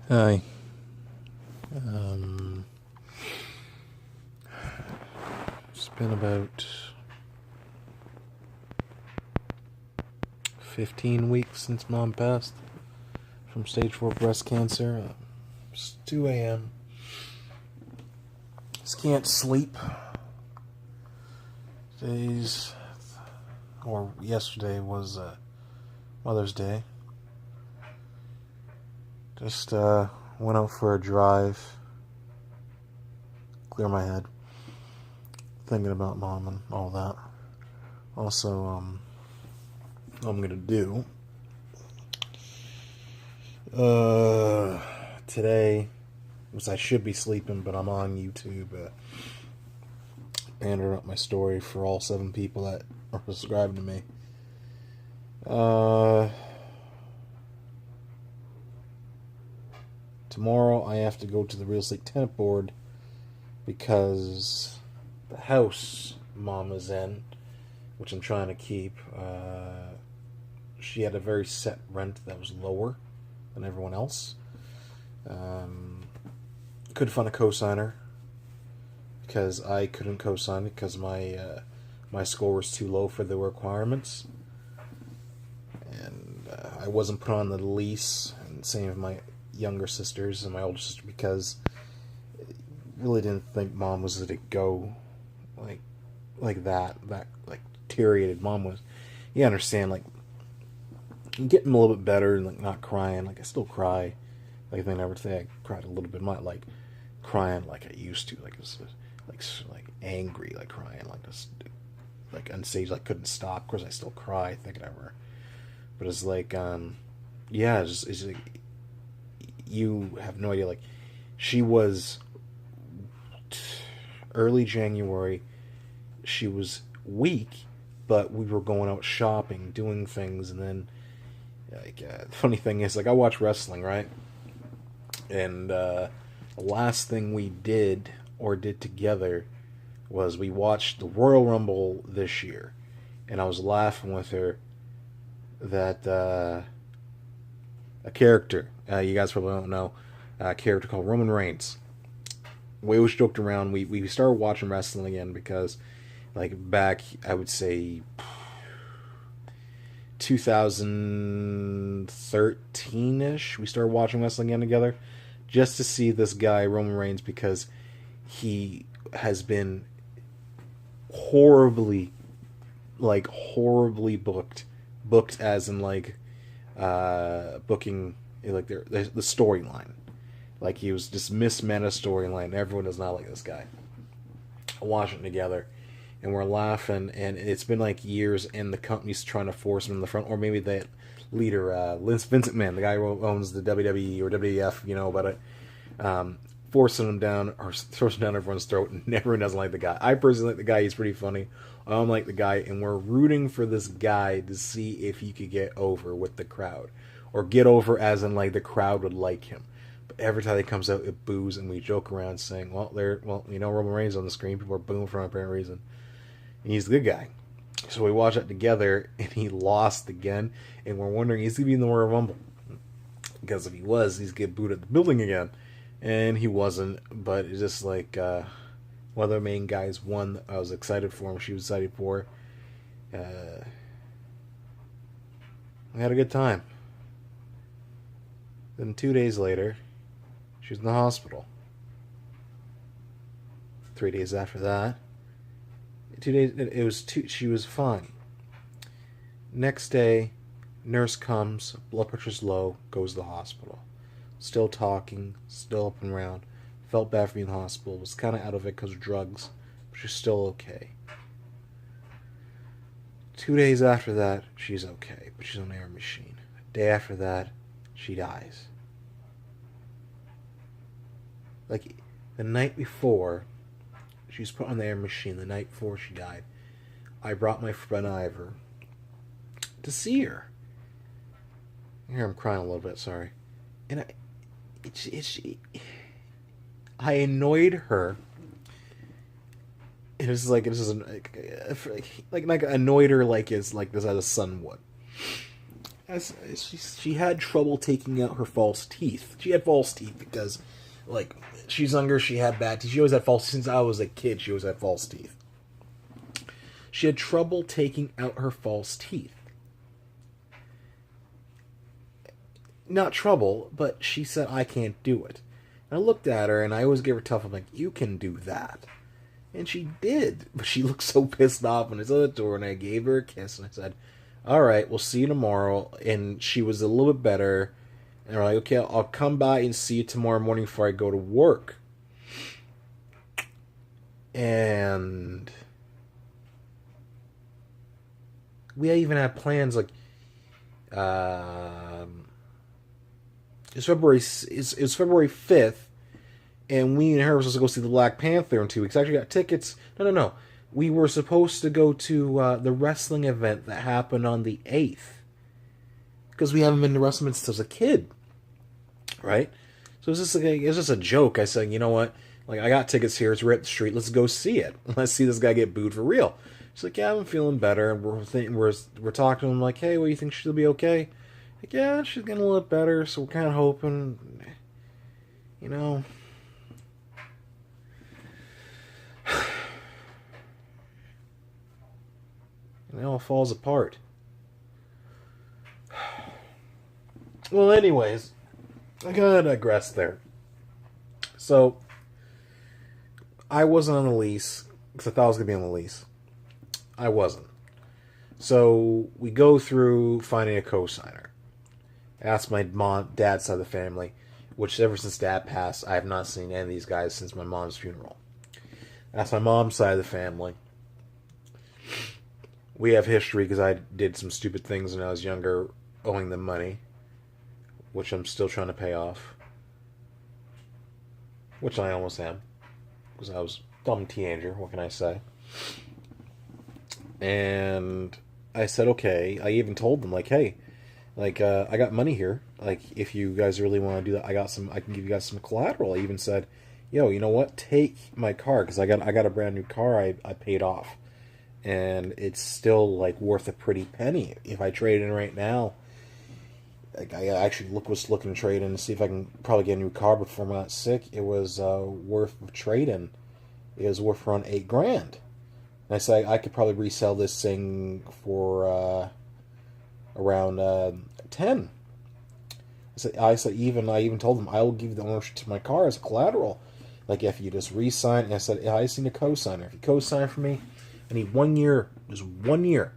Hi. Um, it's been about 15 weeks since Mom passed from stage 4 breast cancer. It's 2 a.m. Just can't sleep. Today's, or yesterday was Mother's Day. Just went out for a drive, clear my head, thinking about Mom and all that. Also, what I'm gonna do today, which I should be sleeping, but I'm on YouTube, banner up my story for all 7 people that are subscribed to me. Tomorrow I have to go to the real estate tenant board because the house Mom is in, which I'm trying to keep, she had a very set rent that was lower than everyone else. Couldn't find a cosigner because I couldn't cosign because my score was too low for the requirements, and I wasn't put on the lease. And same with my younger sisters and my older sister because I really didn't think Mom was going to go like that like deteriorated Mom was. You understand, like, getting a little bit better and like not crying. Like, I still cry. Like, I never say I cried a little bit. I'm not like crying like I used to. Like, it's like angry, like crying, like this, like on stage, like couldn't stop. Of course, I still cry thinking of her. But it's like, yeah, it's like you have no idea. Like, she was early January. She was weak, but we were going out shopping, doing things, and then like the funny thing is, like, I watch wrestling, right? And the last thing we did together was we watched the Royal Rumble this year, and I was laughing with her that a character, you guys probably don't know, a character called Roman Reigns. We always joked around. We started watching wrestling again because, like, back, I would say 2013-ish, we started watching wrestling again together just to see this guy Roman Reigns, because he has been horribly booked as in like booking, like the storyline, like he was just mismanaged storyline. Everyone does not like this guy. Watching together, and we're laughing, and it's been like years, and the company's trying to force him in the front, or maybe that leader, Vince McMahon, the guy who owns the WWE or WWF, about it, forcing him down, or forcing down everyone's throat, and everyone doesn't like the guy. I personally like the guy; he's pretty funny. I don't like the guy, and we're rooting for this guy to see if he could get over with the crowd, or get over as in like the crowd would like him. But every time he comes out, it boos, and we joke around saying, Roman Reigns on the screen, people are booing for no apparent reason. And he's the good guy. So we watched that together, and he lost again, and we're wondering, is he going to be in the Royal Rumble? Because if he was, he's going to get booed at the building again. And he wasn't, but it's just like, one of the main guys won. I was excited for him. She was excited for her. We had a good time. Then 2 days later, she was in the hospital. 3 days after that, 2 days, she was fine. Next day, nurse comes, blood pressure's low, goes to the hospital. Still talking, still up and around. Felt bad for being in the hospital. Was kind of out of it because of drugs, but she's still okay. 2 days after that, she's okay, but she's on an air machine. The day after that, she dies. Like, the night before, she was put on the air machine. The night before she died, I brought my friend Ivor to see her. Here, I'm crying a little bit, sorry. And I annoyed her. It was like, like annoyed her like it's like this as a son would. she had trouble taking out her false teeth. She had false teeth because, like, she's younger. She had bad teeth. She always had false teeth. Since I was a kid, she always had false teeth. She had trouble taking out her false teeth. Not trouble, but she said, I can't do it. And I looked at her, and I always gave her tough. I'm like, you can do that. And she did. But she looked so pissed off when I saw the door, and I gave her a kiss, and I said, all right, we'll see you tomorrow. And she was a little bit better. And we're like, okay, I'll come by and see you tomorrow morning before I go to work. And we even had plans, like, it's February 5th, and we and her were supposed to go see the Black Panther in 2 weeks. I actually got tickets. No. We were supposed to go to the wrestling event that happened on the 8th. Because we haven't been to wrestling since I was a kid. Right? So it was just a joke. I said, you know what? Like, I got tickets here. It's right up the street. Let's go see it. Let's see this guy get booed for real. She's like, yeah, I'm feeling better. And we're talking to him like, hey, what do you think? She'll be okay? Like, yeah, she's getting a little bit better, so we're kind of hoping, you know. And it all falls apart. Well, anyways, I gotta digress there. So, I wasn't on the lease, because I thought I was going to be on the lease. I wasn't. So, we go through finding a co-signer. Asked my dad's side of the family, which ever since dad passed, I have not seen any of these guys since my mom's funeral. Asked my mom's side of the family. We have history because I did some stupid things when I was younger, owing them money, which I'm still trying to pay off. Which I almost am, because I was a dumb teenager, what can I say? And I said, okay, I even told them, like, hey, like, I got money here. Like, if you guys really want to do that, I can give you guys some collateral. I even said, yo, you know what? Take my car, because I got a brand new car I paid off. And it's still, like, worth a pretty penny. If I trade in right now, like, I actually was looking to trade in to see if I can probably get a new car before I got sick. It was worth trade-in. It was worth around $8,000. And I said I could probably resell this thing for around 10. I even told them I will give the ownership to my car as collateral. Like, if you just re-sign, and I said I just need a co-signer. If you co-sign for me, I need 1 year, just 1 year,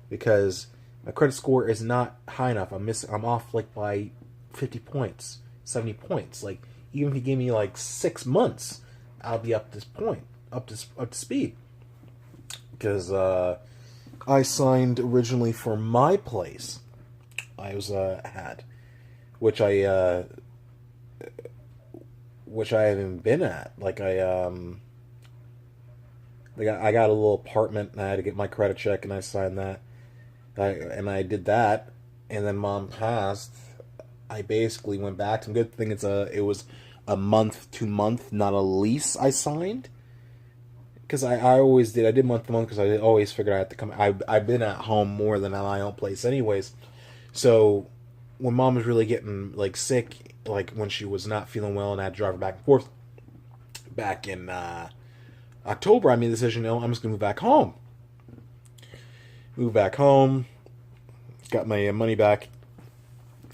because my credit score is not high enough. I'm off like by 50 points, 70 points. Like, even if you give me like 6 months, I'll be up to speed. Because I signed originally for my place. I was had, which I haven't been at. Like, I got a little apartment and I had to get my credit check and I signed that. I did that, and then Mom passed. I basically went back to. Good thing it was a month to month, not a lease. I signed because I always did. I did month to month because I always figured I had to come. I've been at home more than at my own place, anyways. So when Mom was really getting like sick, like when she was not feeling well, and I had to drive her back and forth. Back in October, I made the decision. No, I'm just gonna move back home. Moved back home, got my money back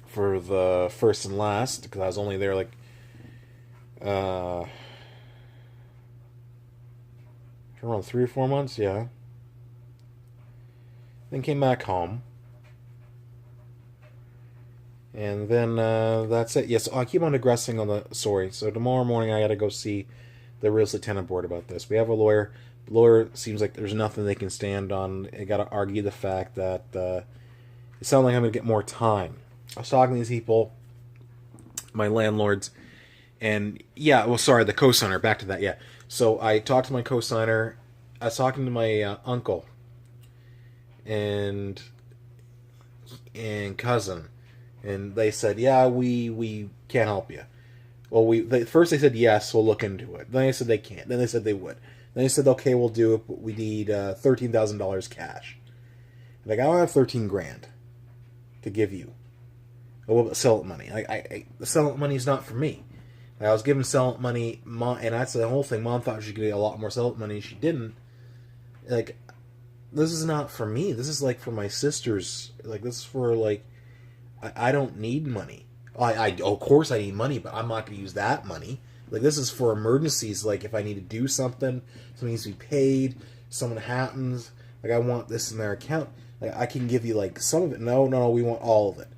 for the first and last, because I was only there like around 3 or 4 months, yeah. Then came back home, and then that's it. Yes, I keep on digressing on the story. So tomorrow morning I gotta go see the real estate tenant board about this. We have a lawyer. The lawyer seems like there's nothing they can stand on. I got to argue the fact that it sounds like I'm going to get more time. I was talking to these people, my landlords, and yeah, well, sorry, the co-signer. Back to that, yeah. So I talked to my co-signer. I was talking to my uncle and cousin, and they said, yeah, we can't help you. Well, first they said yes, we'll look into it. Then they said they can't. Then they said they would. Then they said, okay, we'll do it, but we need $13,000 cash. Like, I don't have $13,000. to give you. Well, settlement money. The settlement money is not for me. Like, I was given settlement money, and that's the whole thing. Mom thought she could get a lot more settlement money. She didn't. Like, this is not for me. This is like for my sisters. Like, this is for like, I don't need money. Of course I need money, but I'm not going to use that money. Like, this is for emergencies. Like, if I need to do something needs to be paid, something happens. Like, I want this in their account. Like, I can give you like some of it. No, we want all of it,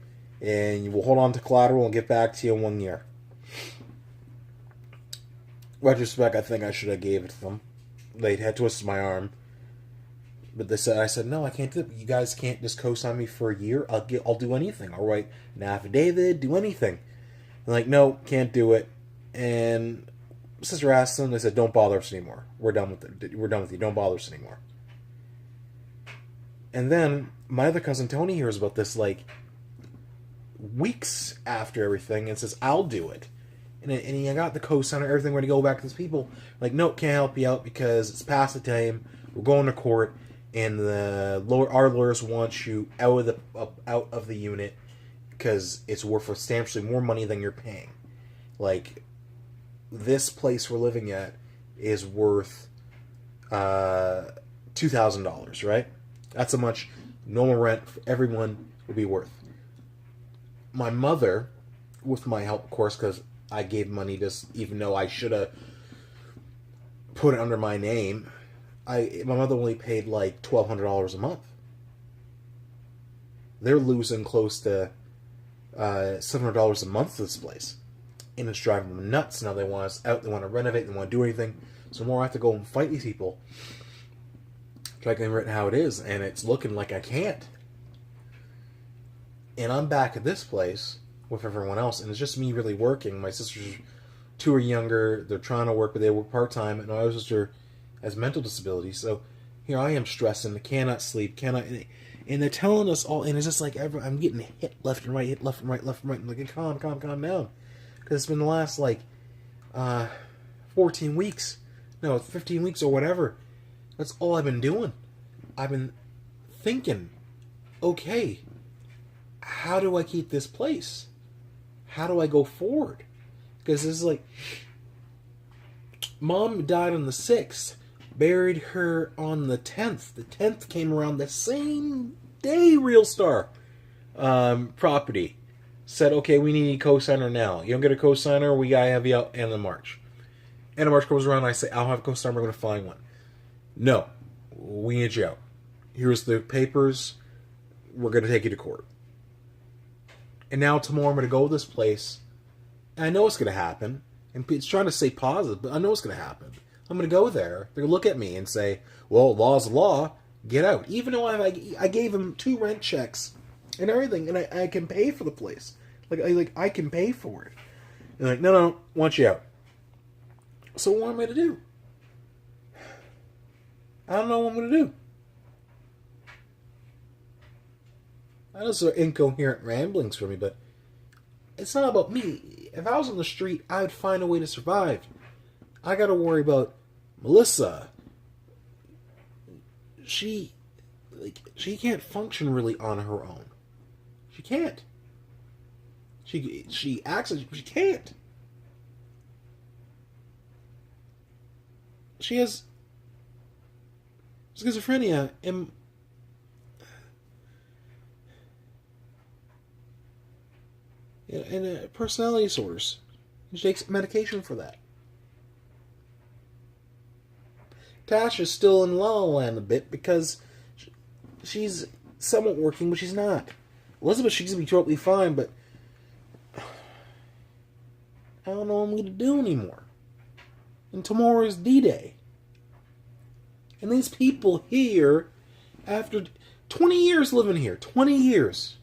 and you will hold on to collateral and get back to you in 1 year. Retrospect, I think I should have gave it to them. They had twisted my arm, but I said, no, I can't do it. You guys can't just co-sign me for a year. I'll do anything. I'll write an affidavit, do anything. And like, no, can't do it. And sister asked them. They said, don't bother us anymore. We're done with it. We're done with you. Don't bother us anymore. And then my other cousin Tony hears about this like weeks after everything and says, I'll do it. And he got the co-signer, everything. We're going to go back to these people. Like, nope, can't help you out because it's past the time. We're going to court, and our lawyers want you out of the unit because it's worth substantially more money than you're paying. Like, this place we're living at is worth $2,000, right? That's how much normal rent for everyone would be worth. My mother, with my help, of course, because I gave money even though I should have put it under my name. My mother only paid like $1,200 a month. They're losing close to $700 a month to this place, and it's driving them nuts. Now they want us out. They want to renovate. They want to do anything. So more I have to go and fight these people. Try to get it how it is, and it's looking like I can't. And I'm back at this place with everyone else, and it's just me really working. My sisters, 2 are younger. They're trying to work, but they work part-time, and my other sister has mental disabilities. So here I am stressing, cannot sleep, and they're telling us all, and it's just like I'm getting hit left and right, left and right. I'm like, calm down. Because it's been the last, 14 weeks. No, 15 weeks or whatever. That's all I've been doing. I've been thinking, okay, how do I keep this place? How do I go forward? Because this is like, Mom died on the 6th, buried her on the 10th. The 10th came around the same day Real Star property said, okay, we need a co-signer now. You don't get a co-signer, we gotta have you out end of March. End of March goes around, I say, I'll have a co-signer, we're going to find one. No, we need you out. Here's the papers, we're going to take you to court. And now tomorrow I'm going to go to this place, and I know it's going to happen, and it's trying to say positive, but I know it's going to happen. I'm going to go there, they're going to look at me and say, well, law's law, get out. Even though I gave him 2 rent checks and everything, and I can pay for the place. I can pay for it. And they're like, no, want you out. So what am I to do? I don't know what I'm going to do. I know those are incoherent ramblings for me, but it's not about me. If I was on the street, I would find a way to survive. I got to worry about Melissa. She can't function really on her own. She can't. She acts as she can't. She has schizophrenia and personality disorders. She takes medication for that. Tasha's still in La La Land a bit because she's somewhat working, but she's not. Elizabeth, she's going to be totally fine, but I don't know what I'm going to do anymore. And tomorrow is D-Day. And these people here, after 20 years living here, 20 years,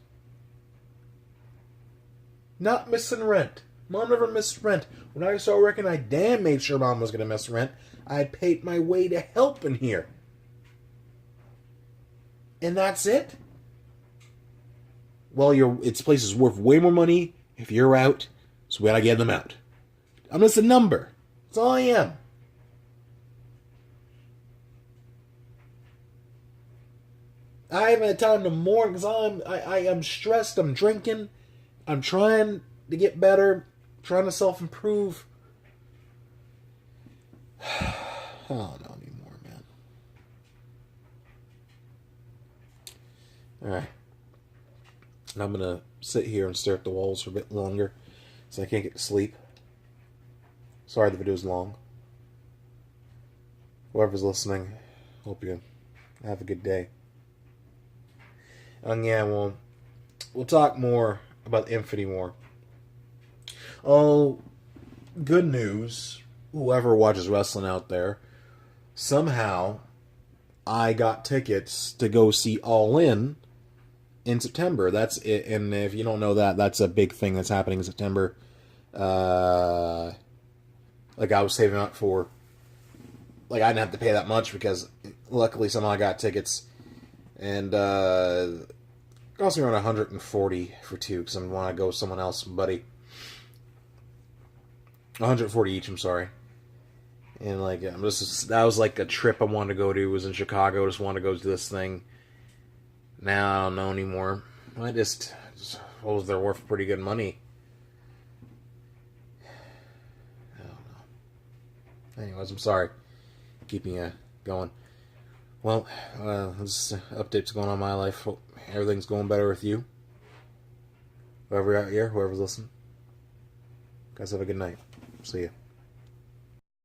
not missing rent. Mom never missed rent. When I started working, I damn made sure Mom was going to miss rent. I paid my way to help in here. And that's it? Well, its place is worth way more money if you're out, so we gotta get them out. I'm just a number. That's all I am. I haven't had time to mourn because I am stressed. I'm drinking. I'm trying to get better. Trying to self improve. I don't know anymore, man. All right, and I'm gonna sit here and stare at the walls for a bit longer, so I can't get to sleep. Sorry the video's long. Whoever's listening, hope you have a good day. And yeah, we'll talk more about Infinity War. Oh, good news. Whoever watches wrestling out there, somehow I got tickets to go see All in September. That's it. And if you don't know that, that's a big thing that's happening in September. Like I was saving up for, like I didn't have to pay that much because luckily somehow I got tickets, and it cost me around 140 for two because I want to go with someone else, buddy. 140 each. I'm sorry. And like that was like a trip I wanted to go to. It was in Chicago. Just wanted to go to this thing. Now I don't know anymore. I just suppose they're worth pretty good money. I don't know. Anyways, I'm sorry. Keeping you going. Well, this update's going on in my life. Hope everything's going better with you. Whoever out here, whoever's listening. Guys, have a good night. See ya.